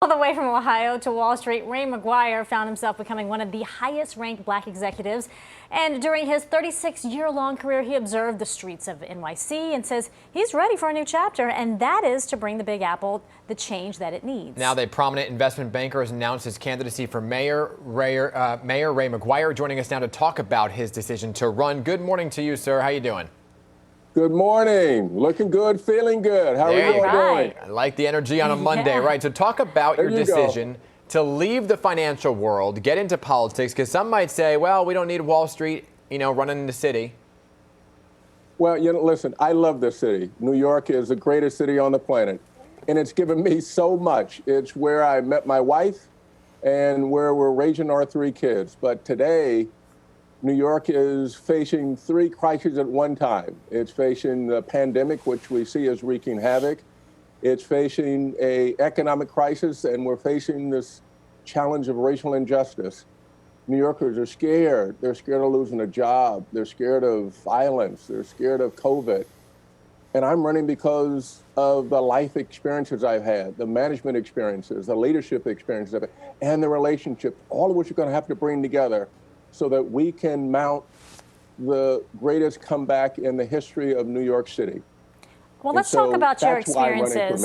All the way from Ohio to Wall Street, Ray McGuire found himself becoming one of the highest-ranked black executives. And during his 36-year-long career, he observed the streets of NYC and says he's ready for a new chapter, and that is to bring the Big Apple the change that it needs. Now, the prominent investment banker has announced his candidacy for Mayor Ray McGuire, joining us now to talk about his decision to run. Good morning to you, sir. How you doing? Good morning. Looking good, feeling good. How are you doing? I like the energy on a Monday, right? So talk about your decision to leave the financial world, get into politics, because some might say, well, we don't need Wall Street, running in the city. Well, listen, I love this city. New York is the greatest city on the planet, and it's given me so much. It's where I met my wife and where we're raising our 3 kids. But today, New York is facing 3 crises at one time. It's facing the pandemic, which we see is wreaking havoc. It's facing an economic crisis, and we're facing this challenge of racial injustice. New Yorkers are scared. They're scared of losing a job. They're scared of violence. They're scared of COVID. And I'm running because of the life experiences I've had, the management experiences, the leadership experiences I've had, and the relationships, all of which are going to have to bring together so that we can mount the greatest comeback in the history of New York City. Well, let's talk about your experiences,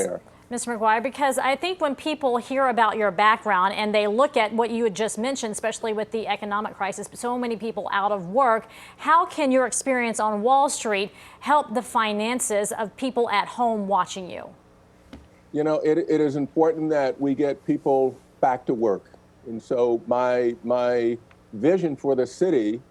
Mr. McGuire, because I think when people hear about your background and they look at what you had just mentioned, especially with the economic crisis, so many people out of work, how can your experience on Wall Street help the finances of people at home watching you? It is important that we get people back to work. And so my vision for the city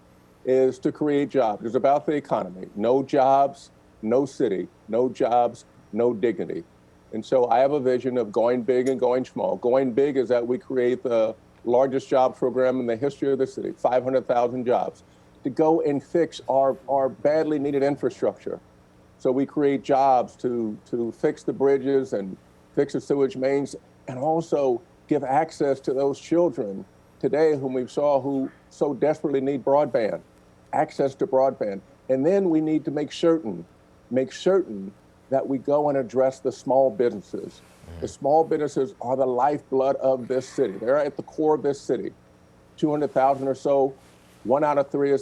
is to create jobs. It's about the economy. No jobs, no city. No jobs, no dignity. And so I have a vision of going big and going small. Going big is that we create the largest job program in the history of the city, 500,000 jobs, to go and fix our badly needed infrastructure. So we create jobs to fix the bridges and fix the sewage mains, and also give access to those children today whom we saw who so desperately need broadband, access to broadband. And then we need to make certain that we go and address the small businesses. The small businesses are the lifeblood of this city. They're at the core of this city. 200,000 or so, 1 out of 3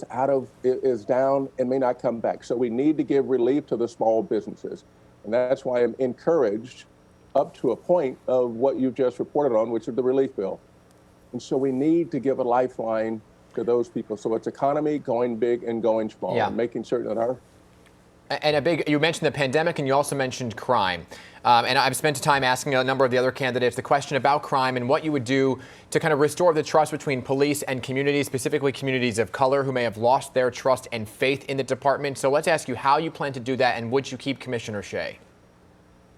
is down and may not come back. So we need to give relief to the small businesses. And that's why I'm encouraged up to a point of what you've just reported on, which is the relief bill. And so we need to give a lifeline to those people. So it's economy, going big and going small, and making certain that our... And you mentioned the pandemic, and you also mentioned crime. And I've spent time asking a number of the other candidates the question about crime and what you would do to kind of restore the trust between police and communities, specifically communities of color who may have lost their trust and faith in the department. So let's ask you how you plan to do that, and would you keep Commissioner Shea?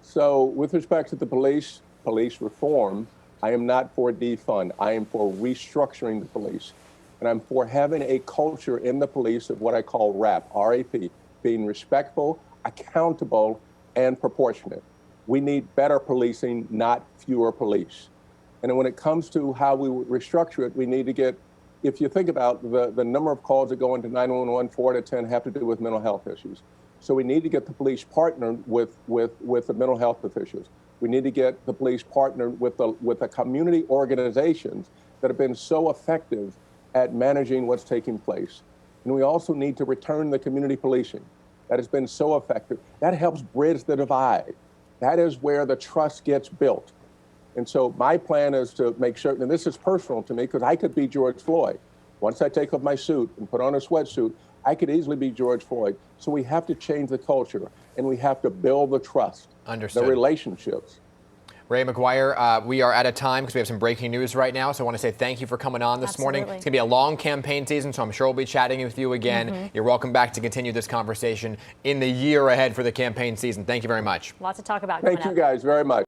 So with respect to the police reform, I am not for defund. I am for restructuring the police. And I'm for having a culture in the police of what I call RAP, R-A-P, being respectful, accountable, and proportionate. We need better policing, not fewer police. And when it comes to how we restructure it, we need to get, if you think about the number of calls that go into 911, 4 out of 10 have to do with mental health issues. So we need to get the police partnered with the mental health officials. We need to get the police partnered with the community organizations that have been so effective at managing what's taking place. And we also need to return the community policing that has been so effective. That helps bridge the divide. That is where the trust gets built. And so my plan is to make certain, and this is personal to me because I could be George Floyd. Once I take off my suit and put on a sweatsuit, I could easily be George Floyd. So we have to change the culture, and we have to build the trust, the relationships. Ray McGuire, we are out of time because we have some breaking news right now. So I want to say thank you for coming on this morning. It's going to be a long campaign season, so I'm sure we'll be chatting with you again. You're welcome back to continue this conversation in the year ahead for the campaign season. Thank you very much. Lots to talk about. Thank you guys very much.